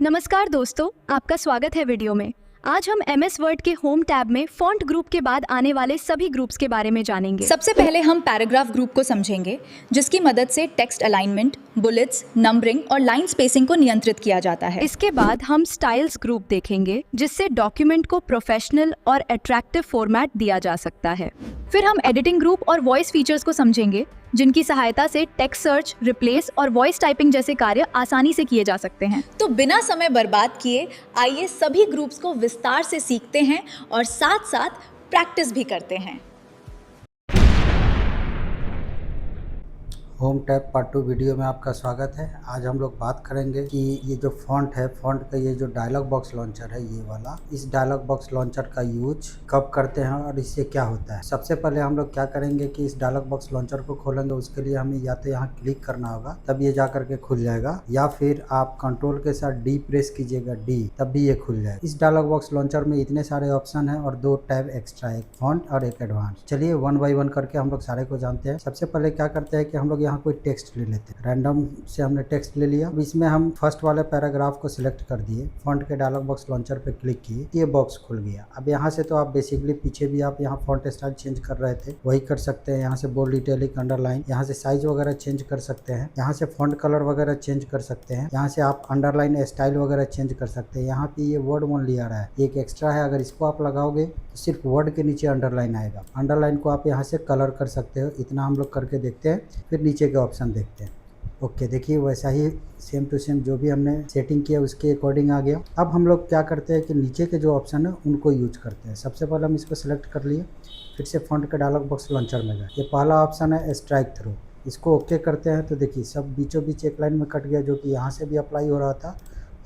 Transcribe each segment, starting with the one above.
नमस्कार दोस्तों, आपका स्वागत है वीडियो में। आज हम MS वर्ड के होम टैब में फॉन्ट ग्रुप के बाद आने वाले सभी ग्रुप्स के बारे में जानेंगे। सबसे पहले हम पैराग्राफ ग्रुप को समझेंगे, जिसकी मदद से टेक्स्ट अलाइनमेंट, बुलेट्स, नंबरिंग और लाइन स्पेसिंग को नियंत्रित किया जाता है। इसके बाद हम स्टाइल्स ग्रुप देखेंगे, जिससे डॉक्यूमेंट को प्रोफेशनल और अट्रैक्टिव फॉर्मेट दिया जा सकता है। फिर हम एडिटिंग ग्रुप और वॉइस फीचर्स को समझेंगे, जिनकी सहायता से टेक्स्ट सर्च, रिप्लेस और वॉइस टाइपिंग जैसे कार्य आसानी से किए जा सकते हैं। तो बिना समय बर्बाद किए आइए सभी ग्रुप्स को विस्तार से सीखते हैं और साथ साथ प्रैक्टिस भी करते हैं। होम टैब पार्ट 2 वीडियो में आपका स्वागत है। आज हम लोग बात करेंगे कि ये जो फॉन्ट है, फॉन्ट का ये जो डायलॉग बॉक्स लॉन्चर है, ये वाला, इस डायलॉग बॉक्स लॉन्चर का यूज कब करते हैं और इससे क्या होता है। सबसे पहले हम लोग क्या करेंगे कि इस डायलॉग बॉक्स लॉन्चर को खोलेंगे। उसके लिए हमें या तो यहाँ क्लिक करना होगा, तब ये जा करके खुल जाएगा, या फिर आप कंट्रोल के साथ डी प्रेस कीजिएगा, डी, तब भी ये खुल जाएगा। इस डायलॉग बॉक्स लॉन्चर में इतने सारे ऑप्शन है और 2 टैब एक्स्ट्रा, एक फॉन्ट और एक एडवांस। चलिए 1 बाय 1 करके हम लोग सारे को जानते हैं। सबसे पहले क्या करते हैं कि हम लोग यहाँ कोई टेक्स्ट ले लेते हैं। रैंडम से हमने टेक्स्ट ले लिया। अब इसमें हम फर्स्ट वाले पैराग्राफ को सिलेक्ट कर दिए, फॉन्ट के डायलॉग बॉक्स लॉन्चर पे क्लिक किए, ये बॉक्स खुल गया। अब यहाँ से तो आप बेसिकली पीछे भी आप यहाँ फॉन्ट स्टाइल चेंज कर रहे थे, वही कर सकते हैं। यहाँ से बोल्ड, इटैलिक, अंडरलाइन, यहाँ से साइज वगैरह चेंज कर सकते हैं। यहाँ से फॉन्ट कलर वगैरह चेंज कर सकते हैं। यहाँ से आप अंडरलाइन स्टाइल वगैरह चेंज कर सकते हैं। यहाँ पे ये वर्ड ओनली आ रहा है, एक एक्स्ट्रा है। अगर इसको आप लगाओगे तो सिर्फ वर्ड के नीचे अंडरलाइन आएगा। अंडरलाइन को आप यहाँ से कलर कर सकते हो। इतना हम लोग करके देखते हैं, फिर नीचे के ऑप्शन देखते हैं। ओके, देखिए वैसा ही सेम टू सेम जो भी हमने सेटिंग किया उसके अकॉर्डिंग आ गया। अब हम लोग क्या करते हैं कि नीचे के जो ऑप्शन है उनको यूज करते हैं। सबसे पहले हम इसको सेलेक्ट कर लिए, फिर से फॉन्ट के डायलॉग बॉक्स लॉन्चर में गए। ये पहला ऑप्शन है स्ट्राइक थ्रू, इसको ओके करते हैं तो देखिए सब बीचों बीच एक लाइन में कट गया, जो कि यहाँ से भी अप्लाई हो रहा था।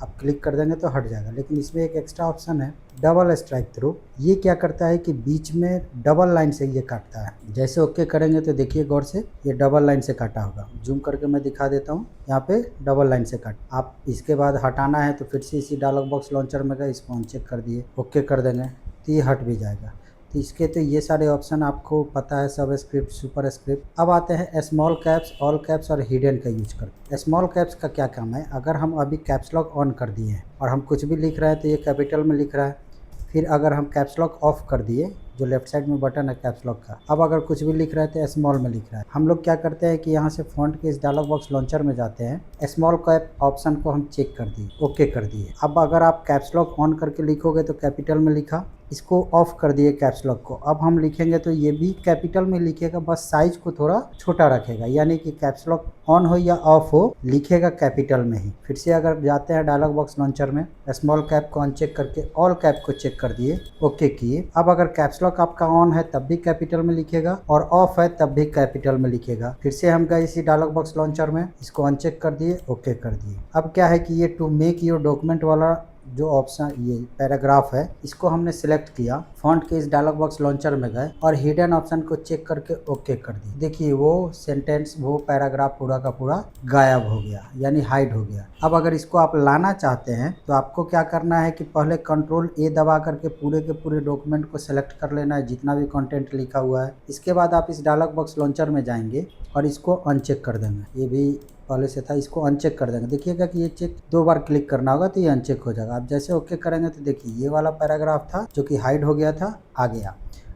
आप क्लिक कर देंगे तो हट जाएगा। लेकिन इसमें एक एक्स्ट्रा ऑप्शन है डबल स्ट्राइक थ्रू। ये क्या करता है कि बीच में डबल लाइन से ये काटता है। जैसे ओके करेंगे तो देखिए गौर से ये डबल लाइन से काटा होगा। जूम करके मैं दिखा देता हूँ, यहाँ पे डबल लाइन से काट। आप इसके बाद हटाना है तो फिर से इसी डायलॉग बॉक्स लॉन्चर में गए, इसको अनचेक कर दिए, ओके कर देंगे तो ये हट भी जाएगा। तो इसके तो ये सारे ऑप्शन आपको पता है, सब स्क्रिप्ट, सुपर स्क्रिप्ट। अब आते हैं स्मॉल कैप्स, ऑल कैप्स और हिडन का यूज करते हैं। स्मॉल कैप्स का क्या काम है, अगर हम अभी कैप्स लॉक ऑन कर दिए हैं और हम कुछ भी लिख रहे हैं तो ये कैपिटल में लिख रहा है। फिर अगर हम कैप्स लॉक ऑफ कर दिए, जो लेफ्ट साइड में बटन है कैप्स लॉक का, अब अगर कुछ भी लिख रहे थे स्मॉल में लिख रहा है। हम लोग क्या करते हैं कि यहाँ से फॉन्ट के इस डायलॉग बॉक्स लॉन्चर में जाते हैं, स्मॉल कैप ऑप्शन को हम चेक कर दिए, ओके कर दिए। अब अगर आप कैप्स लॉक ऑन करके लिखोगे तो कैपिटल में लिखा, इसको ऑफ कर दिए कैप्स लॉक को। अब हम लिखेंगे तो ये भी कैपिटल में लिखेगा, बस साइज को थोड़ा छोटा रखेगा, यानी कि कैप्स लॉक ऑन हो या ऑफ हो, लिखेगा कैपिटल में ही। फिर से अगर जाते हैं डायलॉग बॉक्स लॉन्चर में, स्मॉल कैप को अनचेक करके ऑल कैप को चेक कर दिए, ओके किए। अब अगर कैप्स लॉक आपका ऑन है तब भी कैपिटल में लिखेगा और ऑफ है तब भी कैपिटल में लिखेगा। फिर से हम गए इसी डायलॉग बॉक्स लॉन्चर में, इसको अनचेक कर दिए, ओके कर दिए। अब क्या है कि ये टू मेक योर डॉक्यूमेंट वाला जो ऑप्शन, ये पैराग्राफ है, इसको हमने सिलेक्ट किया, फॉन्ट के इस डायलॉग बॉक्स लॉन्चर में गए और हिडन ऑप्शन को चेक करके ओके कर दिए। देखिए वो सेंटेंस, वो पैराग्राफ पूरा का पूरा गायब हो गया, यानी हाइड हो गया। अब अगर इसको आप लाना चाहते हैं तो आपको क्या करना है कि पहले कंट्रोल ए दबा करके पूरे के पूरे डॉक्यूमेंट को सेलेक्ट कर लेना है, जितना भी कंटेंट लिखा हुआ है। इसके बाद आप इस डायलॉग बॉक्स लॉन्चर में जाएंगे और इसको अनचेक कर देंगे। ये भी पहले से था, इसको अनचेक कर देंगे। देखिएगा कि ये चेक 2 बार क्लिक करना होगा तो ये अनचेक हो जाएगा। आप जैसे ओके करेंगे तो देखिए ये वाला पैराग्राफ था जो कि हाइड हो गया था, आ गया।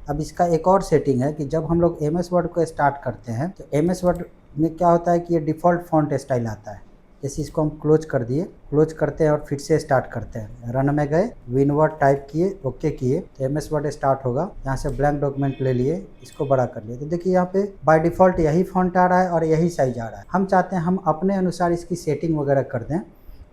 अब इसका एक और सेटिंग है कि जब हम लोग MS वर्ड को स्टार्ट करते हैं तो MS वर्ड में क्या होता है कि ये डिफ़ॉल्ट फॉन्ट स्टाइल आता है। जैसे इसको हम क्लोज कर दिए, क्लोज करते हैं और फिर से स्टार्ट करते हैं। रन में गए, विन वर्ड टाइप किए, ओके किए तो MS वर्ड स्टार्ट होगा। यहाँ से ब्लैंक डॉक्यूमेंट ले लिए, इसको बड़ा कर लिए तो देखिए यहाँ पे बाय डिफ़ॉल्ट यही फॉन्ट आ रहा है और यही साइज आ रहा है। हम चाहते हैं हम अपने अनुसार इसकी सेटिंग वगैरह कर दें,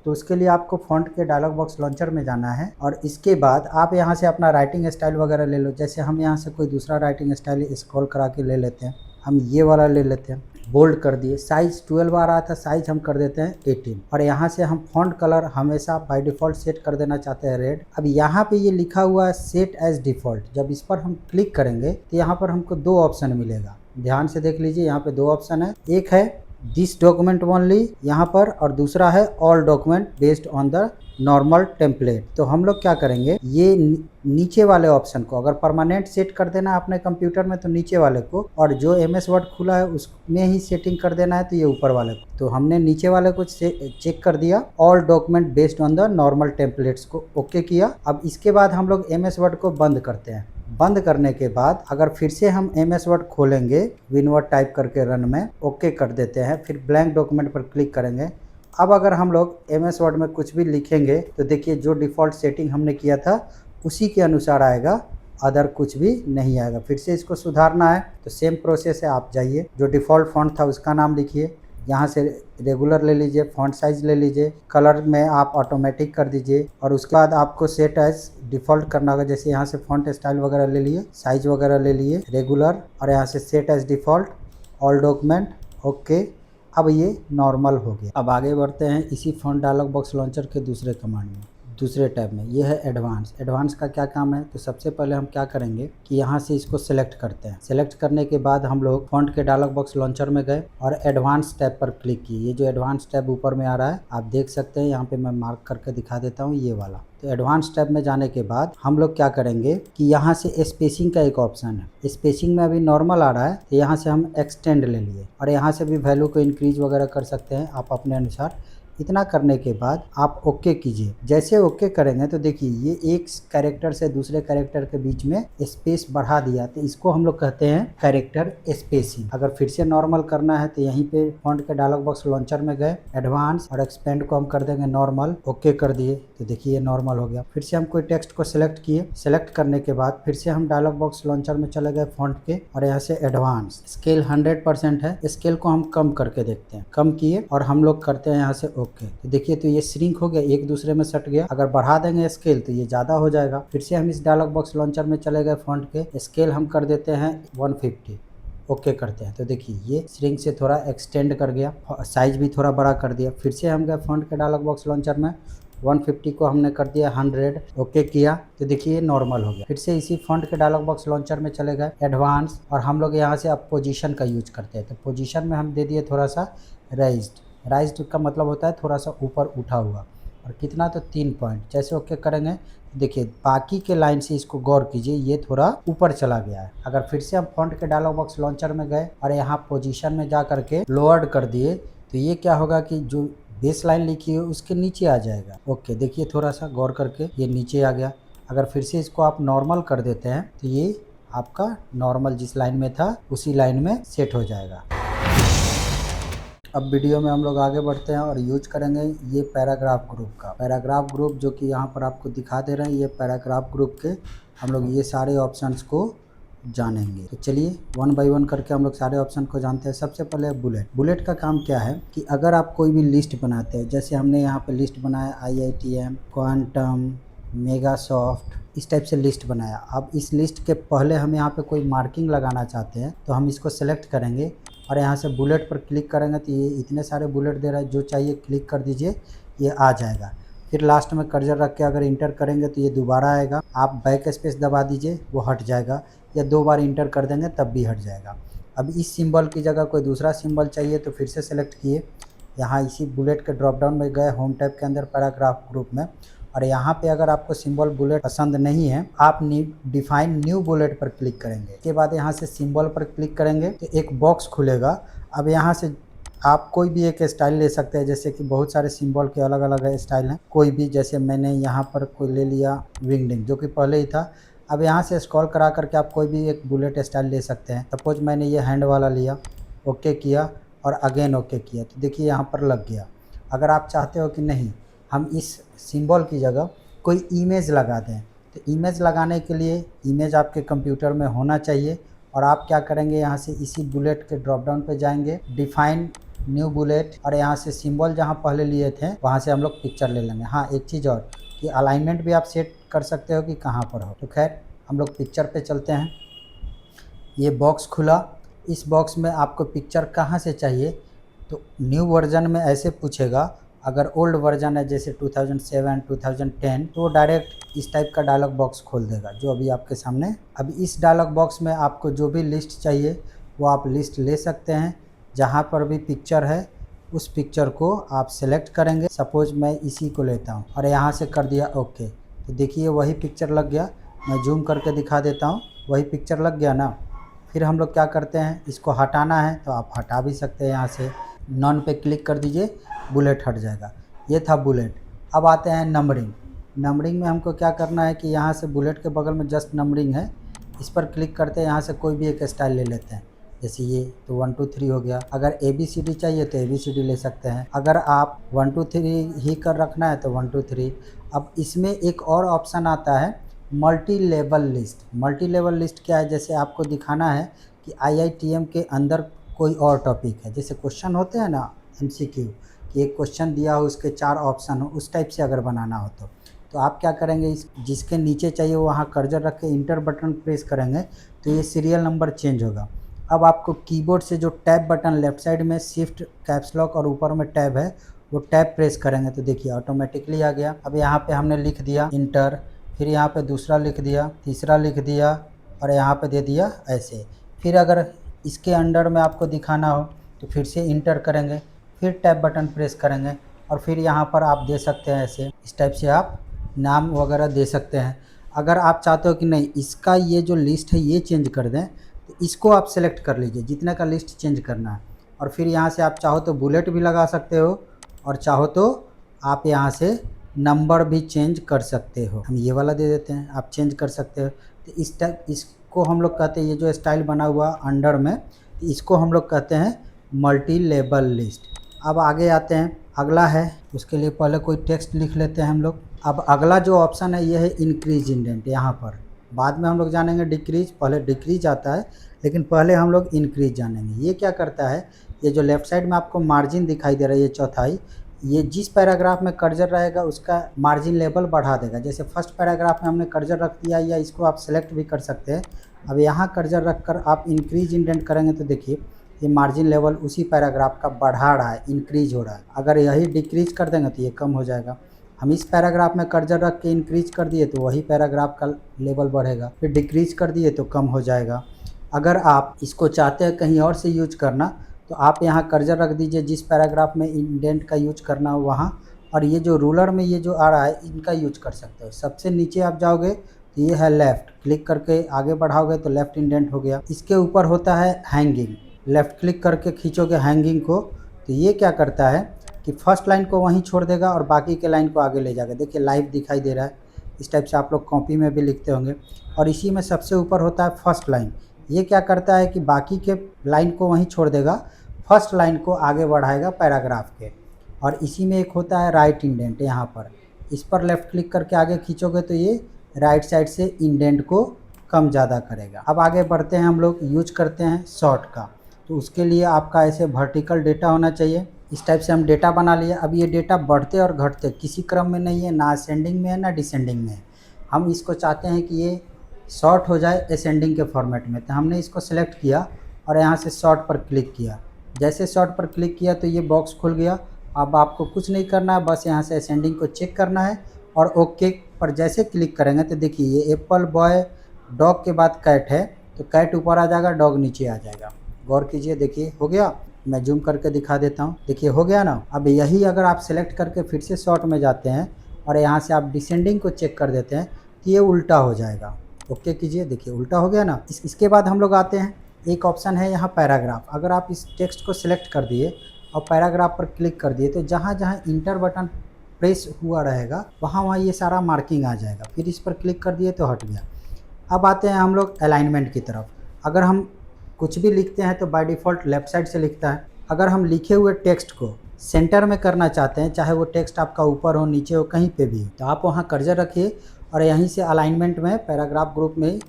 तो उसके लिए आपको फॉन्ट के डायलॉग बॉक्स लॉन्चर में जाना है और इसके बाद आप यहाँ से अपना राइटिंग स्टाइल वगैरह ले लो। जैसे हम यहाँ से कोई दूसरा राइटिंग स्टाइल स्क्रॉल करा के ले लेते हैं, हम ये वाला ले लेते हैं। बोल्ड कर दिए, साइज 12 आ रहा था, साइज हम कर देते हैं 18 और यहाँ से हम फॉन्ट कलर हमेशा बाय डिफ़ॉल्ट सेट कर देना चाहते हैं रेड। अब यहाँ पे ये लिखा हुआ है सेट एज डिफ़ॉल्ट, जब इस पर हम क्लिक करेंगे तो यहाँ पर हमको 2 ऑप्शन मिलेगा। ध्यान से देख लीजिए, यहाँ पे 2 ऑप्शन है। एक है दिस डॉक्यूमेंट ओनली यहाँ पर, और दूसरा है all document based on the normal template. तो हम लोग क्या करेंगे, ये नीचे वाले ऑप्शन को अगर परमानेंट सेट कर देना है अपने कंप्यूटर में तो नीचे वाले को, और जो MS वर्ड खुला है उसमें ही सेटिंग कर देना है तो ये ऊपर वाले को। तो हमने नीचे वाले को चेक कर दिया, all document based on the normal templates को ओके किया। अब इसके बाद हम लोग MS वर्ड को बंद करते हैं। बंद करने के बाद अगर फिर से हम MS वर्ड खोलेंगे, विनवर्ड टाइप करके रन में ओके कर देते हैं, फिर ब्लैंक डॉक्यूमेंट पर क्लिक करेंगे। अब अगर हम लोग MS वर्ड में कुछ भी लिखेंगे तो देखिए जो डिफ़ॉल्ट सेटिंग हमने किया था उसी के अनुसार आएगा, अदर कुछ भी नहीं आएगा। फिर से इसको सुधारना है तो सेम प्रोसेस है, आप जाइए, जो डिफ़ॉल्ट फ़ॉन्ट था उसका नाम लिखिए, यहाँ से रेगुलर ले लीजिए, फ़ॉन्ट साइज़ ले लीजिए, कलर में आप ऑटोमेटिक कर दीजिए, और उसके बाद आपको सेट एज डिफ़ॉल्ट करना होगा। जैसे यहाँ से फ़ॉन्ट स्टाइल वगैरह ले लिए, साइज़ वगैरह ले लिए, रेगुलर, और यहाँ से set as default, all document okay. अब ये नॉर्मल हो गया। अब आगे बढ़ते हैं इसी फ़ॉन्ट डायलॉग बॉक्स लॉन्चर के दूसरे कमांड में, दूसरे टैब में। ये है एडवांस। एडवांस का क्या काम है, तो सबसे पहले हम क्या करेंगे कि यहाँ से इसको सेलेक्ट करते हैं। सेलेक्ट करने के बाद हम लोग फ़ॉन्ट के डायलॉग बॉक्स लॉन्चर में गए और एडवांस टैब पर क्लिक किए। ये जो एडवांस टैब ऊपर में आ रहा है आप देख सकते हैं, यहाँ पे मैं मार्क करके दिखा देता हूँ, ये वाला। तो एडवांस टैब में जाने के बाद हम लोग क्या करेंगे कि यहाँ से स्पेसिंग का एक ऑप्शन है। स्पेसिंग में अभी नॉर्मल आ रहा है तो यहाँ से हम एक्सटेंड ले लिए, और यहाँ से भी वैल्यू को इंक्रीज वगैरह कर सकते हैं आप अपने अनुसार। इतना करने के बाद आप ओके कीजिए। जैसे ओके करेंगे तो देखिए ये एक कैरेक्टर से दूसरे कैरेक्टर के बीच में स्पेस बढ़ा दिया, तो इसको हम लोग कहते हैं कैरेक्टर स्पेसिंग। अगर फिर से नॉर्मल करना है तो यहीं पे फ़ॉन्ट के डायलॉग बॉक्स लॉन्चर में गए, एडवांस और एक्सपेंड को हम कर देंगे नॉर्मल, ओके कर दिए तो देखिए ये नॉर्मल हो गया। फिर से हम कोई टेक्स्ट को सिलेक्ट किए, सिलेक्ट करने के बाद फिर से हम डायलॉग बॉक्स लॉन्चर में चले गए फ़ॉन्ट के, और यहाँ से एडवांस, स्केल 100% है, स्केल को हम कम करके देखते हैं। कम किए और हम लोग करते हैं यहाँ से ओके। तो देखिए तो ये श्रिंक हो गया, एक दूसरे में सट गया। अगर बढ़ा देंगे स्केल तो ये ज़्यादा हो जाएगा। फिर से हम इस डायलॉग बॉक्स लॉन्चर में चले गए, फ़ॉन्ट के स्केल हम कर देते हैं 150, ओके करते हैं तो देखिए ये श्रिंक से थोड़ा एक्सटेंड कर गया, साइज भी थोड़ा बड़ा कर दिया। फिर से हम गए फ़ॉन्ट के डायलॉग बॉक्स लॉन्चर में, 150 को हमने कर दिया 100, ओके किया तो देखिए ये नॉर्मल हो गया। फिर से इसी फ़ॉन्ट के डायलॉग बॉक्स लॉन्चर में चले गए, एडवांस, और हम लोग यहाँ से अब पोजीशन का यूज करते हैं। तो पोजीशन में हम दे दिए थोड़ा सा राइज्ड। राइज्ड का मतलब होता है थोड़ा सा ऊपर उठा हुआ, और कितना, तो 3 पॉइंट। जैसे ओके करेंगे देखिए बाकी के लाइन से इसको गौर कीजिए, ये थोड़ा ऊपर चला गया है। अगर फिर से हम फ़ॉन्ट के डायलॉग बॉक्स लॉन्चर में गए और यहाँ पोजीशन में जा करके लोअर्ड कर दिए तो ये क्या होगा कि जो बेस लाइन लिखी है उसके नीचे आ जाएगा। ओके देखिए थोड़ा सा गौर करके ये नीचे आ गया। अगर फिर से इसको आप नॉर्मल कर देते हैं तो ये आपका नॉर्मल जिस लाइन में था उसी लाइन में सेट हो जाएगा। अब वीडियो में हम लोग आगे बढ़ते हैं और यूज करेंगे ये पैराग्राफ ग्रुप का। पैराग्राफ ग्रुप जो कि यहाँ पर आपको दिखा दे रहे हैं, ये पैराग्राफ ग्रुप के हम लोग ये सारे ऑप्शंस को जानेंगे। तो चलिए 1 बाय 1 करके हम लोग सारे ऑप्शन को जानते हैं। सबसे पहले बुलेट। बुलेट का काम क्या है कि अगर आप कोई भी लिस्ट बनाते हैं, जैसे हमने यहाँ पे लिस्ट बनाया IITM, क्वांटम, मेगासॉफ्ट, इस टाइप से लिस्ट बनाया। अब इस लिस्ट के पहले हम यहाँ पे कोई मार्किंग लगाना चाहते हैं तो हम इसको सेलेक्ट करेंगे और यहाँ से बुलेट पर क्लिक करेंगे तो ये इतने सारे बुलेट दे रहा है, जो चाहिए क्लिक कर दीजिए, ये आ जाएगा। फिर लास्ट में कर्सर रख के अगर इंटर करेंगे तो ये दोबारा आएगा। आप बैक स्पेस दबा दीजिए, वो हट जाएगा, या 2 बार इंटर कर देंगे तब भी हट जाएगा। अब इस सिंबल की जगह कोई दूसरा सिंबल चाहिए तो फिर से सेलेक्ट किए, यहाँ इसी बुलेट के ड्रॉप डाउन में गए, होम टैब के अंदर पैराग्राफ ग्रुप में, और यहाँ पे अगर आपको सिंबल बुलेट पसंद नहीं है आप डिफाइन न्यू बुलेट पर क्लिक करेंगे। इसके बाद यहाँ से सिंबल पर क्लिक करेंगे तो एक बॉक्स खुलेगा। अब यहाँ से आप कोई भी एक स्टाइल ले सकते हैं, जैसे कि बहुत सारे सिंबल के अलग अलग स्टाइल हैं, कोई भी, जैसे मैंने यहाँ पर कोई ले लिया विंगडिंग जो कि पहले ही था। अब यहाँ से स्क्रॉल करा करके आप कोई भी एक बुलेट स्टाइल ले सकते हैं। सपोज मैंने ये हैंड वाला लिया, ओके किया और अगेन ओके किया तो देखिए यहाँ पर लग गया। अगर आप चाहते हो कि नहीं हम इस सिंबल की जगह कोई इमेज लगा दें तो इमेज लगाने के लिए इमेज आपके कंप्यूटर में होना चाहिए, और आप क्या करेंगे यहाँ से इसी बुलेट के ड्रॉप डाउन पे जाएंगे, डिफाइन न्यू बुलेट, और यहाँ से सिंबल जहाँ पहले लिए थे वहाँ से हम लोग पिक्चर ले लेंगे। हाँ एक चीज़ और कि अलाइनमेंट भी आप सेट कर सकते हो कि कहाँ पर हो। तो खैर हम लोग पिक्चर पे चलते हैं। ये बॉक्स खुला, इस बॉक्स में आपको पिक्चर कहाँ से चाहिए, तो न्यू वर्जन में ऐसे पूछेगा। अगर ओल्ड वर्जन है जैसे 2007, 2010 तो डायरेक्ट इस टाइप का डायलॉग बॉक्स खोल देगा जो अभी आपके सामने। अब इस डायलॉग बॉक्स में आपको जो भी लिस्ट चाहिए वो आप लिस्ट ले सकते हैं, जहाँ पर भी पिक्चर है उस पिक्चर को आप सेलेक्ट करेंगे। सपोज मैं इसी को लेता हूँ और यहाँ से कर दिया ओके, तो देखिए वही पिक्चर लग गया। मैं जूम करके दिखा देता हूँ, वही पिक्चर लग गया ना। फिर हम लोग क्या करते हैं, इसको हटाना है तो आप हटा भी सकते हैं। यहाँ से नॉन पे क्लिक कर दीजिए, बुलेट हट जाएगा। ये था बुलेट। अब आते हैं नंबरिंग। नंबरिंग में हमको क्या करना है कि यहाँ से बुलेट के बगल में जस्ट नंबरिंग है, इस पर क्लिक करते हैं। यहाँ से कोई भी एक स्टाइल ले लेते हैं, जैसे ये तो 1 2 3 हो गया। अगर ABCD चाहिए तो ABCD ले सकते हैं। अगर आप 1 2 3 ही कर रखना है तो 1 2 3। अब इसमें एक और ऑप्शन आता है multi level list. Multi level list क्या है, जैसे आपको दिखाना है कि IITM के अंदर कोई और टॉपिक है, जैसे क्वेश्चन होते हैं ना MCQ, कि एक क्वेश्चन दिया हो उसके 4 ऑप्शन हो, उस टाइप से अगर बनाना हो तो आप क्या करेंगे, इस जिसके नीचे चाहिए वहाँ कर्सर रख के इंटर बटन प्रेस करेंगे तो ये सीरियल नंबर चेंज होगा। अब आपको कीबोर्ड से जो टैब बटन लेफ्ट साइड में शिफ्ट कैप्स लॉक और ऊपर में टैब है, वो टैब प्रेस करेंगे तो देखिए ऑटोमेटिकली आ गया। अब यहाँ पे हमने लिख दिया इंटर, फिर यहाँ पे दूसरा लिख दिया, तीसरा लिख दिया और यहाँ पे दे दिया ऐसे। फिर अगर इसके अंडर में आपको दिखाना हो तो फिर से इंटर करेंगे, फिर टैब बटन प्रेस करेंगे और फिर यहाँ पर आप दे सकते हैं ऐसे। इस टाइप से आप नाम वगैरह दे सकते हैं। अगर आप चाहते हो कि नहीं इसका ये जो लिस्ट है ये चेंज कर दें तो इसको आप सेलेक्ट कर लीजिए, जितने का लिस्ट चेंज करना है। और फिर यहाँ से आप चाहो तो बुलेट भी लगा सकते हो और चाहो तो आप यहाँ से नंबर भी चेंज कर सकते हो। हम ये वाला दे देते हैं, आप चेंज कर सकते हो। तो इस टाइप इसको हम लोग कहते हैं, ये जो स्टाइल बना हुआ अंडर में, इसको हम लोग कहते हैं मल्टी लेवल लिस्ट। अब आगे आते हैं, अगला है, उसके लिए पहले कोई टेक्स्ट लिख लेते हैं हम लोग। अब अगला जो ऑप्शन है ये है इंक्रीज इंडेंट। यहाँ पर बाद में हम लोग जानेंगे डिक्रीज, पहले डिक्रीज आता है लेकिन पहले हम लोग इंक्रीज जानेंगे। ये क्या करता है, ये जो लेफ़्ट साइड में आपको मार्जिन दिखाई दे रहा है ये चौथाई, ये जिस पैराग्राफ में कर्सर रहेगा उसका मार्जिन लेवल बढ़ा देगा। जैसे फर्स्ट पैराग्राफ में हमने कर्सर रख दिया, या इसको आप सेलेक्ट भी कर सकते हैं। अब यहाँ कर्सर रख कर आप इंक्रीज इंडेंट करेंगे तो देखिए ये मार्जिन लेवल उसी पैराग्राफ का बढ़ा रहा है, इंक्रीज हो रहा है। अगर यही डिक्रीज कर देंगे तो ये कम हो जाएगा। हम इस पैराग्राफ में कर्सर रख के इंक्रीज कर दिए तो वही पैराग्राफ का लेवल बढ़ेगा, फिर डिक्रीज कर दिए तो कम हो जाएगा। अगर आप इसको चाहते हैं कहीं और से यूज करना तो आप यहाँ कर्सर रख दीजिए जिस पैराग्राफ में इंडेंट का यूज करना हो वहाँ, और ये जो रूलर में ये जो आ रहा है इनका यूज कर सकते हो। सबसे नीचे आप जाओगे तो ये है लेफ़्ट, क्लिक करके आगे बढ़ाओगे तो लेफ़्ट इंडेंट हो गया। इसके ऊपर होता है हैंगिंग, लेफ़्ट क्लिक करके खींचोगे हैंगिंग को तो ये क्या करता है कि फर्स्ट लाइन को वहीं छोड़ देगा और बाकी के लाइन को आगे ले जाएगा। देखिए लाइव दिखाई दे रहा है। इस टाइप से आप लोग कॉपी में भी लिखते होंगे। और इसी में सबसे ऊपर होता है फर्स्ट लाइन। ये क्या करता है कि बाकी के लाइन को वहीं छोड़ देगा, फर्स्ट लाइन को आगे बढ़ाएगा पैराग्राफ के। और इसी में एक होता है राइट इंडेंट, यहाँ पर इस पर लेफ़्ट क्लिक करके आगे खींचोगे तो ये राइट साइड से इंडेंट को कम ज़्यादा करेगा। अब आगे बढ़ते हैं, हम लोग यूज करते हैं शॉर्ट का। तो उसके लिए आपका ऐसे वर्टिकल डेटा होना चाहिए। इस टाइप से हम डेटा बना लिया। अब ये डेटा बढ़ते और घटते किसी क्रम में नहीं है, ना असेंडिंग में है ना डिसेंडिंग में है। हम इसको चाहते हैं कि ये शॉर्ट हो जाए असेंडिंग के फॉर्मेट में, तो हमने इसको सेलेक्ट किया और यहाँ से शॉर्ट पर क्लिक किया। जैसे शॉर्ट पर क्लिक किया तो ये बॉक्स खुल गया। अब आपको कुछ नहीं करना है, बस यहाँ से असेंडिंग को चेक करना है और ओके पर जैसे क्लिक करेंगे तो देखिए ये एप्पल, बॉय, डॉग के बाद कैट है तो कैट ऊपर आ जाएगा, डॉग नीचे आ जाएगा। गौर कीजिए, देखिए हो गया। मैं जूम करके दिखा देता हूँ, देखिए हो गया ना। अब यही अगर आप सेलेक्ट करके फिर से शॉर्ट में जाते हैं और यहाँ से आप डिसेंडिंग को चेक कर देते हैं तो ये उल्टा हो जाएगा। ओके कीजिए, देखिए उल्टा हो गया ना। इसके बाद हम लोग आते हैं, एक ऑप्शन है यहाँ पैराग्राफ। अगर आप इस टेक्स्ट को सिलेक्ट कर दिए और पैराग्राफ पर क्लिक कर दिए तो जहाँ जहाँ इंटर बटन प्रेस हुआ रहेगा वहाँ ये सारा मार्किंग आ जाएगा। फिर इस पर क्लिक कर दिए तो हट गया। अब आते हैं हम लोग अलाइनमेंट की तरफ। अगर हम कुछ भी लिखते हैं तो बाय डिफ़ॉल्ट लेफ़्ट साइड से लिखता है। अगर हम लिखे हुए टेक्स्ट को सेंटर में करना चाहते हैं, चाहे वो टेक्स्ट आपका ऊपर हो, नीचे हो, कहीं पे भी हो, तो आप वहाँ कर्सर रखिए और यहीं से अलाइनमेंट में पैराग्राफ ग्रुप में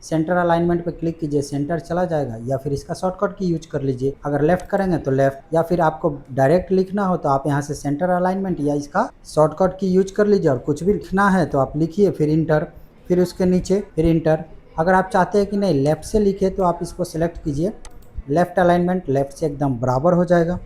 सेंटर अलाइनमेंट पे क्लिक कीजिए, सेंटर चला जाएगा। या फिर इसका शॉर्टकट की यूज कर लीजिए। अगर लेफ़्ट करेंगे तो लेफ़्ट, या फिर आपको डायरेक्ट लिखना हो तो आप यहाँ से सेंटर अलाइनमेंट या इसका शॉर्टकट की यूज कर लीजिए। और कुछ भी लिखना है तो आप लिखिए, फिर इंटर, फिर उसके नीचे फिर इंटर। अगर आप चाहते हैं कि नहीं लेफ़्ट से लिखे तो आप इसको सेलेक्ट कीजिए, लेफ़्ट अलाइनमेंट लेफ़्ट से एकदम बराबर हो जाएगा।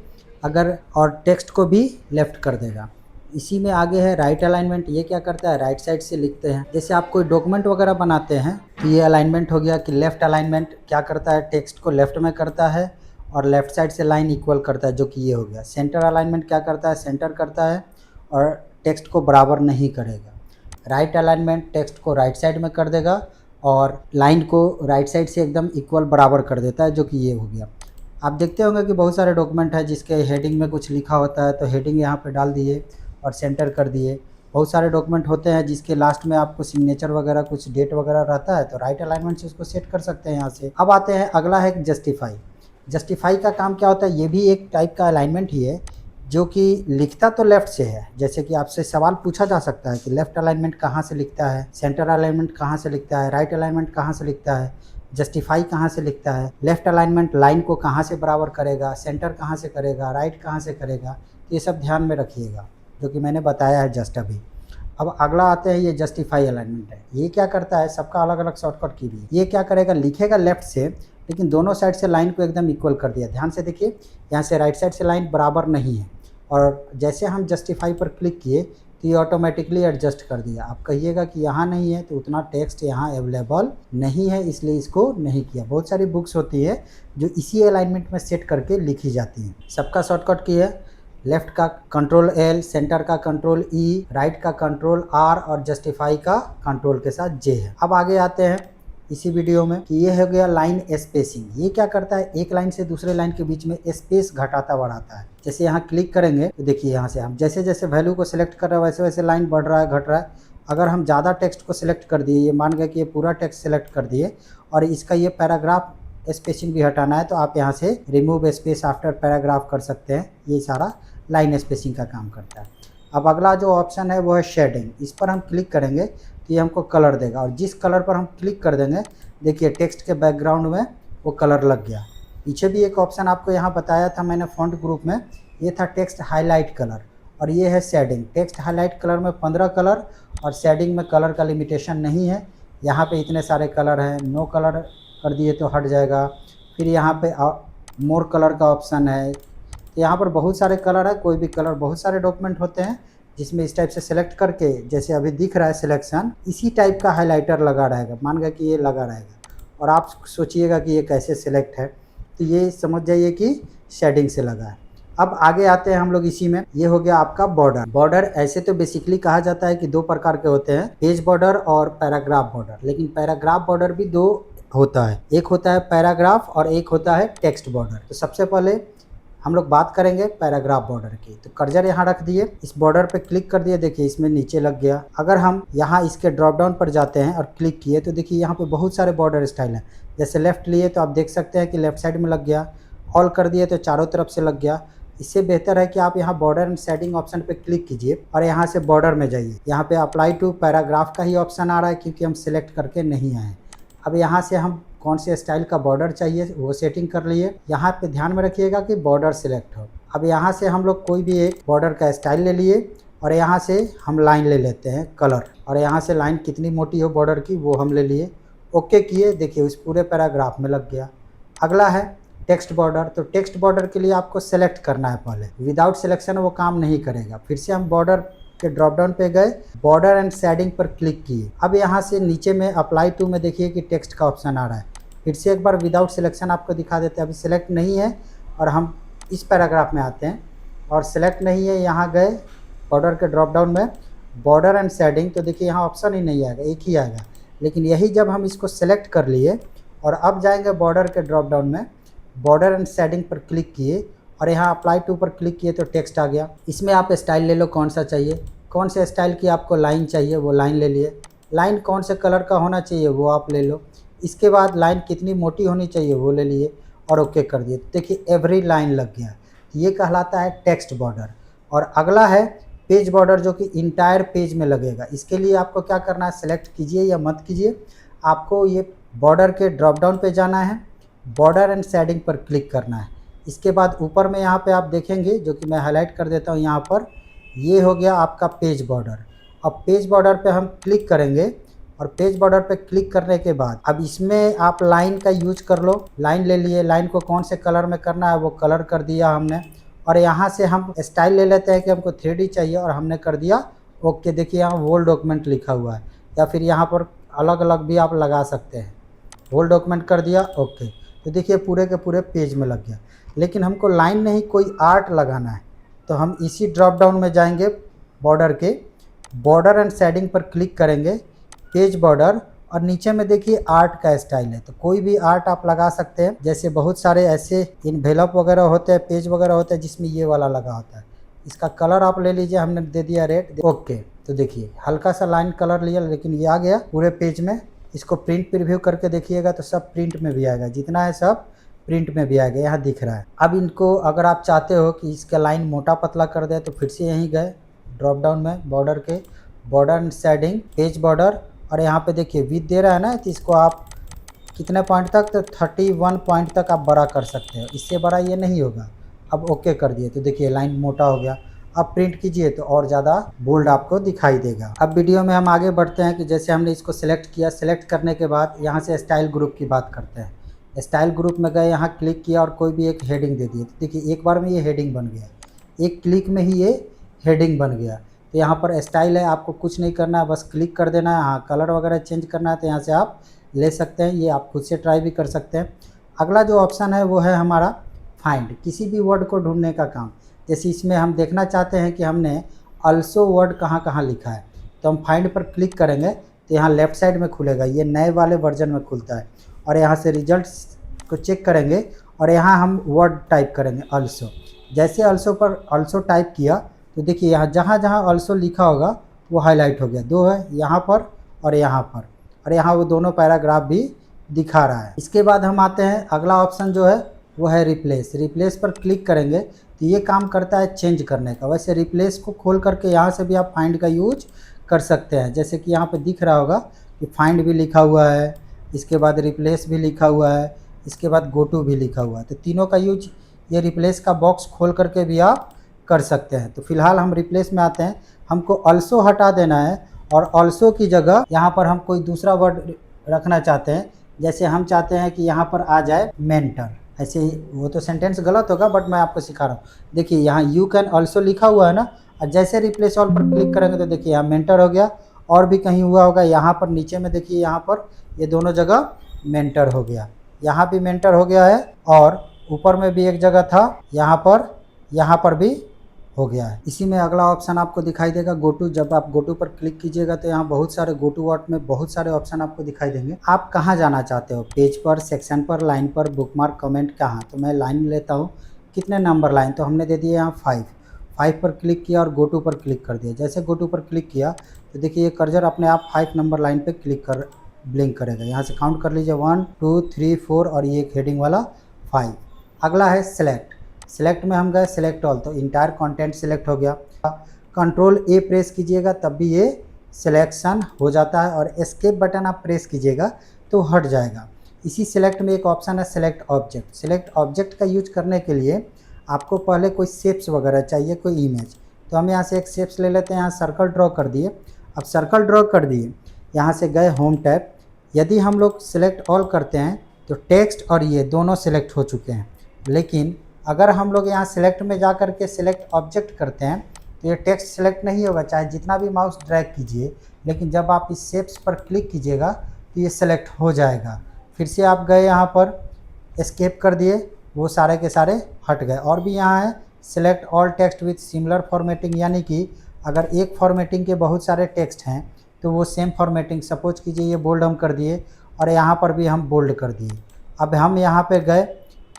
अगर और टेक्स्ट को भी लेफ़्ट कर देगा। इसी में आगे है राइट अलाइनमेंट। ये क्या करता है, राइट साइड से लिखते हैं। जैसे आप कोई डॉक्यूमेंट वगैरह बनाते हैं तो ये अलाइनमेंट हो गया कि लेफ़्ट अलाइनमेंट क्या करता है, टेक्स्ट को लेफ़्ट में करता है और लेफ़्ट साइड से लाइन इक्वल करता है, जो कि ये हो गया। सेंटर अलाइनमेंट क्या करता है, सेंटर करता है और टेक्स्ट को बराबर नहीं करेगा। राइट अलाइनमेंट टेक्स्ट को राइट साइड में कर देगा और लाइन को राइट साइड से एकदम इक्वल बराबर कर देता है, जो कि ये हो गया। आप देखते होंगे कि बहुत सारे डॉक्यूमेंट है जिसके हेडिंग में कुछ लिखा होता है, तो हेडिंग यहाँ पे डाल दिए और सेंटर कर दिए। बहुत सारे डॉक्यूमेंट होते हैं जिसके लास्ट में आपको सिग्नेचर वगैरह कुछ डेट वगैरह रहता है, तो राइट अलाइनमेंट से उसको सेट कर सकते हैं यहाँ से। अब आते हैं, अगला है जस्टिफाई। जस्टिफाई का काम क्या होता है, ये भी एक टाइप का अलाइनमेंट ही है, जो कि लिखता तो लेफ़्ट से है। जैसे कि आपसे सवाल पूछा जा सकता है कि लेफ़्ट अलाइनमेंट कहाँ से लिखता है, सेंटर अलाइनमेंट कहाँ से लिखता है, राइट अलाइनमेंट कहाँ से लिखता है, जस्टिफाई कहाँ से लिखता है, लेफ़्ट अलाइनमेंट लाइन को कहाँ से बराबर करेगा, सेंटर कहाँ से करेगा, राइट कहाँ से करेगा, ये सब ध्यान में रखिएगा, जो कि मैंने बताया है जस्ट अभी। अब अगला आते हैं, ये जस्टिफाई अलाइनमेंट है। ये क्या करता है, सबका अलग अलग शॉर्टकट की भी है। ये क्या करेगा, लिखेगा लेफ़्ट से, लेकिन दोनों साइड से लाइन को एकदम इक्वल कर दिया। ध्यान से देखिए, यहाँ से राइट साइड से लाइन बराबर नहीं है, और जैसे हम जस्टिफाई पर क्लिक किए तो ये ऑटोमेटिकली एडजस्ट कर दिया। आप कहिएगा कि यहाँ नहीं है, तो उतना टेक्स्ट यहाँ अवेलेबल नहीं है, इसलिए इसको नहीं किया। बहुत सारी बुक्स होती है जो इसी अलाइनमेंट में सेट करके लिखी जाती हैं। सबका शॉर्टकट की है, लेफ़्ट का कंट्रोल L, सेंटर का कंट्रोल E, राइट का कंट्रोल R और जस्टिफाई का कंट्रोल के साथ J है। अब आगे आते हैं इसी वीडियो में कि ये हो गया लाइन स्पेसिंग। ये क्या करता है, एक लाइन से दूसरे लाइन के बीच में स्पेस घटाता बढ़ाता है। जैसे यहाँ क्लिक करेंगे तो देखिए, यहाँ से हम जैसे जैसे वैल्यू को सिलेक्ट कर रहे हैं वैसे वैसे लाइन बढ़ रहा है, घट रहा है। अगर हम ज़्यादा टेक्स्ट को सिलेक्ट कर दिए, ये मान गए कि ये पूरा टेक्स्ट सिलेक्ट कर दिए और इसका ये पैराग्राफ स्पेसिंग भी हटाना है, तो आप यहाँ से रिमूव स्पेस आफ्टर पैराग्राफ कर सकते हैं। ये सारा लाइन स्पेसिंग का काम करता है। अब अगला जो ऑप्शन है वो है शेडिंग। इस पर हम क्लिक करेंगे तो ये हमको कलर देगा, और जिस कलर पर हम क्लिक कर देंगे, देखिए टेक्स्ट के बैकग्राउंड में वो कलर लग गया। पीछे भी एक ऑप्शन आपको यहाँ बताया था मैंने फॉन्ट ग्रुप में, ये था टेक्स्ट हाईलाइट कलर, और ये है शेडिंग। टेक्स्ट हाईलाइट कलर में 15 कलर और शेडिंग में कलर का लिमिटेशन नहीं है। यहाँ पे इतने सारे कलर हैं, नो कलर कर दिए तो हट जाएगा। फिर यहाँ पे मोर कलर का ऑप्शन है। तो यहाँ पर बहुत सारे कलर है, कोई भी कलर, बहुत सारे डॉक्यूमेंट होते हैं जिसमें इस टाइप से सिलेक्ट करके, जैसे अभी दिख रहा है सिलेक्शन, इसी टाइप का हाइलाइटर लगा रहेगा। मान गया कि ये लगा रहेगा, और आप सोचिएगा कि ये कैसे सिलेक्ट है, तो ये समझ जाइए कि शेडिंग से लगा है। अब आगे आते हैं हम लोग इसी में, ये हो गया आपका बॉर्डर। बॉर्डर ऐसे तो बेसिकली कहा जाता है कि दो प्रकार के होते हैं, पेज बॉर्डर और पैराग्राफ बॉर्डर। लेकिन पैराग्राफ बॉर्डर भी दो होता है, एक होता है पैराग्राफ और एक होता है टेक्स्ट बॉर्डर। तो सबसे पहले हम लोग बात करेंगे पैराग्राफ बॉर्डर की। तो कर्सर यहाँ रख दिए, इस बॉर्डर पे क्लिक कर दिए, देखिए इसमें नीचे लग गया। अगर हम यहाँ इसके ड्रॉप डाउन पर जाते हैं और क्लिक किए तो देखिए यहाँ पे बहुत सारे बॉर्डर स्टाइल हैं। जैसे लेफ़्ट लिए तो आप देख सकते हैं कि लेफ़्ट साइड में लग गया, ऑल कर दिए तो चारों तरफ से लग गया। इससे बेहतर है कि आप यहाँ बॉर्डर एंड शेडिंग ऑप्शन पे क्लिक कीजिए और यहाँ से बॉर्डर में जाइए। यहाँ पे अप्लाई टू पैराग्राफ का ही ऑप्शन आ रहा है, क्योंकि हम सिलेक्ट करके नहीं आए। अब यहाँ से हम कौन से स्टाइल का बॉर्डर चाहिए वो सेटिंग कर लिए। यहाँ पे ध्यान में रखिएगा कि बॉर्डर सिलेक्ट हो। अब यहाँ से हम लोग कोई भी एक बॉर्डर का स्टाइल ले लिए, और यहाँ से हम लाइन ले लेते हैं कलर, और यहाँ से लाइन कितनी मोटी हो बॉर्डर की वो हम ले लिए। ओके किए, देखिए उस पूरे पैराग्राफ में लग गया। अगला है टेक्स्ट बॉर्डर। तो टेक्स्ट बॉर्डर के लिए आपको सेलेक्ट करना है पहले, विदाउट सिलेक्शन वो काम नहीं करेगा। फिर से हम बॉर्डर के ड्रॉप डाउन पे गए, बॉर्डर एंड शेडिंग पर क्लिक किए। अब यहाँ से नीचे में अप्लाई टू में देखिए कि टेक्स्ट का ऑप्शन आ रहा है। फिर से एक बार विदाउट सिलेक्शन आपको दिखा देते हैं, अभी सिलेक्ट नहीं है, और हम इस पैराग्राफ में आते हैं और सिलेक्ट नहीं है, यहाँ गए बॉर्डर के ड्रॉप डाउन में बॉर्डर एंड शेडिंग, तो देखिए यहाँ ऑप्शन ही नहीं आएगा, एक ही आएगा। लेकिन यही जब हम इसको सेलेक्ट कर लिए और अब जाएंगे बॉर्डर के ड्रॉप डाउन में, बॉर्डर एंड शेडिंग पर क्लिक किए और यहाँ अप्लाई टू पर क्लिक किए तो टेक्स्ट आ गया। इसमें आप स्टाइल ले लो, कौन सा चाहिए, कौन से स्टाइल की आपको लाइन चाहिए वो लाइन ले लिए। लाइन कौन से कलर का होना चाहिए वो आप ले लो। इसके बाद लाइन कितनी मोटी होनी चाहिए वो ले लिए और ओके कर दिए। देखिए एवरी लाइन लग गया, ये कहलाता है टेक्स्ट बॉर्डर। और अगला है पेज बॉर्डर, जो कि इंटायर पेज में लगेगा। इसके लिए आपको क्या करना है, सेलेक्ट कीजिए या मत कीजिए, आपको ये बॉर्डर के ड्रॉप डाउन पे जाना है, बॉर्डर एंड शेडिंग पर क्लिक करना है। इसके बाद ऊपर में यहाँ पे आप देखेंगे, जो कि मैं हाईलाइट कर देता हूँ यहाँ पर, ये हो गया आपका पेज बॉर्डर। अब पेज बॉर्डर पे हम क्लिक करेंगे और पेज बॉर्डर पे क्लिक करने के बाद अब इसमें आप लाइन का यूज कर लो। लाइन ले लिए, लाइन को कौन से कलर में करना है वो कलर कर दिया हमने, और यहाँ से हम स्टाइल ले लेते हैं कि हमको 3D चाहिए और हमने कर दिया ओके। देखिए यहाँ होल डॉक्यूमेंट लिखा हुआ है, या फिर यहाँ पर अलग अलग भी आप लगा सकते हैं। होल डॉक्यूमेंट कर दिया ओके, तो देखिए पूरे के पूरे पेज में लग गया। लेकिन हमको लाइन नहीं कोई आर्ट लगाना है। तो हम इसी ड्रॉप डाउन में जाएंगे, बॉर्डर के बॉर्डर एंड शेडिंग पर क्लिक करेंगे, पेज बॉर्डर, और नीचे में देखिए आर्ट का स्टाइल है। तो कोई भी आर्ट आप लगा सकते हैं, जैसे बहुत सारे ऐसे इन्वेलप वगैरह होते हैं, पेज वगैरह होते हैं जिसमें ये वाला लगा होता है। इसका कलर आप ले लीजिए, हमने दे दिया रेड। ओके, तो देखिए हल्का सा लाइन कलर लिया, लेकिन ये आ गया पूरे पेज में। इसको प्रिंट प्रीव्यू करके देखिएगा तो सब प्रिंट में भी आएगा, जितना है सब प्रिंट में भी आएगा, यहाँ दिख रहा है। अब इनको अगर आप चाहते हो कि इसका लाइन मोटा पतला कर दे तो फिर से यहीं गए ड्रॉप डाउन में, बॉर्डर के border and shading, page border, और यहाँ पे देखिए विड्थ दे रहा है ना, तो इसको आप कितने पॉइंट तक, तो 31 पॉइंट तक आप बड़ा कर सकते हो, इससे बड़ा ये नहीं होगा। अब ओके कर दिए तो देखिए लाइन मोटा हो गया। अब प्रिंट कीजिए तो और ज़्यादा बोल्ड आपको दिखाई देगा। अब वीडियो में हम आगे बढ़ते हैं कि जैसे हमने इसको सिलेक्ट किया, सिलेक्ट करने के बाद यहाँ से स्टाइल ग्रुप की बात करते हैं। स्टाइल ग्रुप में गए, यहाँ क्लिक किया और कोई भी एक हेडिंग दे दिए। तो देखिए एक बार में ये हेडिंग बन गया, एक क्लिक में ही ये हेडिंग बन गया। तो यहाँ पर स्टाइल है, आपको कुछ नहीं करना है, बस क्लिक कर देना है। हाँ, कलर वगैरह चेंज करना है तो यहाँ से आप ले सकते हैं, ये आप खुद से ट्राई भी कर सकते हैं। अगला जो ऑप्शन है वो है हमारा फाइंड, किसी भी वर्ड को ढूंढने का काम। जैसे इसमें हम देखना चाहते हैं कि हमने अल्सो वर्ड कहाँ कहाँ लिखा है, तो हम फाइंड पर क्लिक करेंगे तो यहाँ लेफ़्ट साइड में खुलेगा, ये नए वाले वर्जन में खुलता है। और यहाँ से रिजल्ट्स को चेक करेंगे और यहाँ हम वर्ड टाइप करेंगे अल्सो। जैसे अल्सो पर अल्सो टाइप किया तो देखिए यहाँ जहाँ जहाँ अल्सो लिखा होगा वो हाईलाइट हो गया, दो है यहाँ पर और यहाँ पर, और यहाँ वो दोनों पैराग्राफ भी दिखा रहा है। इसके बाद हम आते हैं, अगला ऑप्शन जो है वो है रिप्लेस। रिप्लेस पर क्लिक करेंगे तो ये काम करता है चेंज करने का। वैसे रिप्लेस को खोल करके यहाँ से भी आप फाइंड का यूज कर सकते हैं, जैसे कि यहाँ पे दिख रहा होगा कि फाइंड भी लिखा हुआ है, इसके बाद रिप्लेस भी लिखा हुआ है, इसके बाद गो टू भी लिखा हुआ है। तो तीनों का यूज ये रिप्लेस का बॉक्स खोल करके भी आप कर सकते हैं। तो फिलहाल हम रिप्लेस में आते हैं, हमको अल्सो हटा देना है और अल्सो की जगह यहाँ पर हम कोई दूसरा वर्ड रखना चाहते हैं। जैसे हम चाहते हैं कि यहाँ पर आ जाए मेंटर, ऐसे ही, वो तो सेंटेंस गलत होगा बट मैं आपको सिखा रहा हूँ। देखिए यहाँ यू कैन अल्सो लिखा हुआ है ना, और जैसे रिप्लेस ऑल पर क्लिक करेंगे तो देखिए यहाँ मेंटर हो गया। और भी कहीं हुआ होगा, यहाँ पर नीचे में देखिए, यहाँ पर ये दोनों जगह मेंटर हो गया, यहाँ भी मेंटर हो गया है, और ऊपर में भी एक जगह था, यहाँ पर भी हो गया है। इसी में अगला ऑप्शन आपको दिखाई देगा गो टू। जब आप गो टू पर क्लिक कीजिएगा तो यहाँ बहुत सारे गो टू वर्ड में बहुत सारे ऑप्शन आपको दिखाई देंगे। आप कहाँ जाना चाहते हो, पेज पर, सेक्शन पर, लाइन पर, बुकमार्क, कमेंट, कहाँ। तो मैं लाइन लेता हूँ, कितने नंबर लाइन, तो हमने दे दिया यहाँ 5 पर क्लिक किया और गो टू पर क्लिक कर दिया। जैसे गो टू पर क्लिक किया तो देखिए ये कर्सर अपने आप 5 नंबर लाइन पर ब्लिंक करेगा। यहाँ से काउंट कर लीजिए 1 2 3 4 और ये एक हेडिंग वाला 5। अगला है सिलेक्ट। सिलेक्ट में हम गए सिलेक्ट ऑल, तो इंटायर कंटेंट सिलेक्ट हो गया। कंट्रोल ए प्रेस कीजिएगा तब भी ये सिलेक्शन हो जाता है, और एस्केप बटन आप प्रेस कीजिएगा तो हट जाएगा। इसी सिलेक्ट में एक ऑप्शन है सिलेक्ट ऑब्जेक्ट। सिलेक्ट ऑब्जेक्ट का यूज करने के लिए आपको पहले कोई शेप्स वगैरह चाहिए, कोई इमेज। तो हम यहाँ से एक शेप्स ले लेते हैं, यहाँ सर्कल ड्रॉ कर दिए। अब सर्कल ड्रॉ कर दिए, यहाँ से गए होम टैब। यदि हम लोग सिलेक्ट ऑल करते हैं तो टेक्स्ट और ये दोनों सिलेक्ट हो चुके हैं, लेकिन अगर हम लोग यहाँ सिलेक्ट में जा कर के सिलेक्ट ऑब्जेक्ट करते हैं तो ये टेक्स्ट सिलेक्ट नहीं होगा, चाहे जितना भी माउस ड्रैग कीजिए। लेकिन जब आप इस शेप्स पर क्लिक कीजिएगा तो ये सिलेक्ट हो जाएगा। फिर से आप गए यहाँ पर, एस्केप कर दिए, वो सारे के सारे हट गए। और भी यहाँ है select all text with similar formatting, यानी कि अगर एक फॉर्मेटिंग के बहुत सारे टेक्स्ट हैं तो वो सेम फॉर्मेटिंग, सपोज कीजिए ये बोल्ड हम कर दिए और यहाँ पर भी हम बोल्ड कर दिए। अब हम यहाँ पे गए,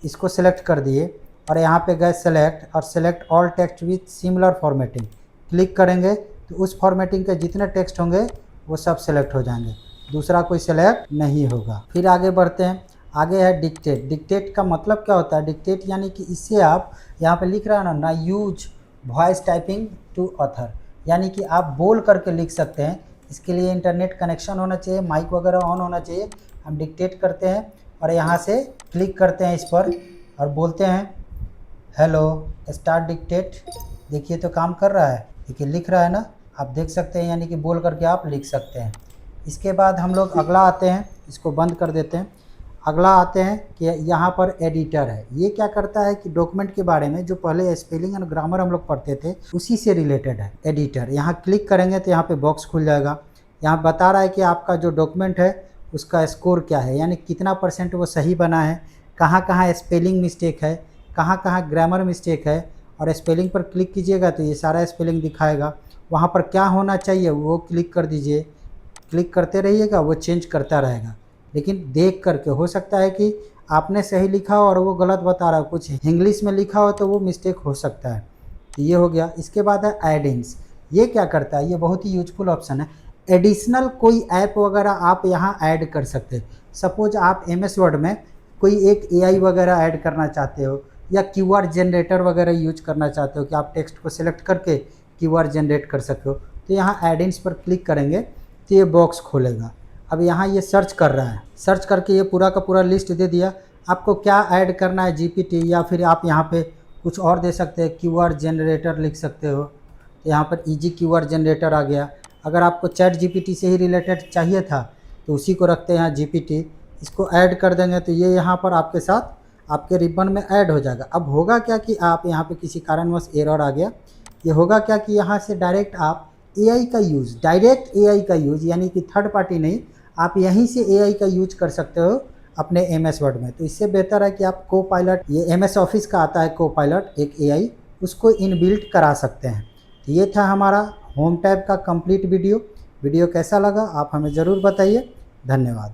इसको सिलेक्ट कर दिए और यहाँ पे गए सेलेक्ट, और select all text with similar formatting click करेंगे तो उस फॉर्मेटिंग के जितने टेक्स्ट होंगे वो सब सेलेक्ट हो जाएंगे, दूसरा कोई सेलेक्ट नहीं होगा। फिर आगे बढ़ते हैं, आगे है डिक्टेट। डिक्टेट का मतलब क्या होता है, डिक्टेट यानी कि इससे आप यहाँ पे लिख रहा है ना use voice typing to author, यानी कि आप बोल करके लिख सकते हैं। इसके लिए इंटरनेट कनेक्शन होना चाहिए, माइक वगैरह ऑन होना चाहिए। हम डिक्टेट करते हैं और यहाँ से क्लिक करते हैं इस पर और बोलते हैं हेलो स्टार्ट डिक्टेट। देखिए तो काम कर रहा है, देखिए लिख रहा है ना, आप देख सकते हैं, यानी कि बोल करके आप लिख सकते हैं। इसके बाद हम लोग अगला आते हैं, इसको बंद कर देते हैं। अगला आते हैं कि यहाँ पर एडिटर है। ये क्या करता है कि डॉक्यूमेंट के बारे में जो पहले स्पेलिंग एंड ग्रामर हम लोग पढ़ते थे उसी से रिलेटेड है एडिटर। यहाँ क्लिक करेंगे तो यहाँ पे बॉक्स खुल जाएगा। यहाँ बता रहा है कि आपका जो डॉक्यूमेंट है उसका स्कोर क्या है, यानी कितना % वो सही बना है, कहाँ कहाँ स्पेलिंग मिस्टेक है, कहाँ कहाँ ग्रामर मिस्टेक है, और स्पेलिंग पर क्लिक कीजिएगा तो ये सारा स्पेलिंग दिखाएगा। वहाँ पर क्या होना चाहिए वो क्लिक कर दीजिए, क्लिक करते रहिएगा, वो चेंज करता रहेगा। लेकिन देख करके, हो सकता है कि आपने सही लिखा हो और वो गलत बता रहा हो, कुछ इंग्लिश में लिखा हो तो वो मिस्टेक हो सकता है। तो ये हो गया। इसके बाद है एड-इन्स। ये क्या करता है, ये बहुत ही यूजफुल ऑप्शन है। एडिशनल कोई ऐप वगैरह आप यहाँ ऐड कर सकते हैं। सपोज आप MS वर्ड में कोई एक AI वगैरह ऐड करना चाहते हो, या QR जनरेटर वगैरह यूज करना चाहते हो कि आप टेक्स्ट को सिलेक्ट करके QR जनरेट कर सको, तो यहाँ एड-इन्स पर क्लिक करेंगे तो ये बॉक्स खोलेगा। अब यहाँ ये सर्च कर रहा है, सर्च करके ये पूरा का पूरा लिस्ट दे दिया। आपको क्या ऐड करना है, GPT, या फिर आप यहाँ पे कुछ और दे सकते हैं, QR जनरेटर लिख सकते हो। तो यहाँ पर ईजी QR जनरेटर आ गया। अगर आपको ChatGPT से ही रिलेटेड चाहिए था तो उसी को रखते हैं यहाँ GPT, इसको ऐड कर देंगे तो ये यहाँ पर आपके साथ आपके रिबन में ऐड हो जाएगा। अब होगा क्या कि आप यहाँ पे किसी कारणवश एरर आ गया, ये होगा क्या कि यहाँ से डायरेक्ट आप AI का यूज़, डायरेक्ट AI का यूज़, यानी कि थर्ड पार्टी नहीं, आप यहीं से AI का यूज कर सकते हो अपने MS वर्ड में। तो इससे बेहतर है कि आप कोपायलट, ये MS ऑफिस का आता है कोपायलट एक AI, उसको इनबिल्ट करा सकते हैं। तो ये था हमारा होम टैब का कंप्लीट वीडियो। वीडियो कैसा लगा आप हमें ज़रूर बताइए। धन्यवाद।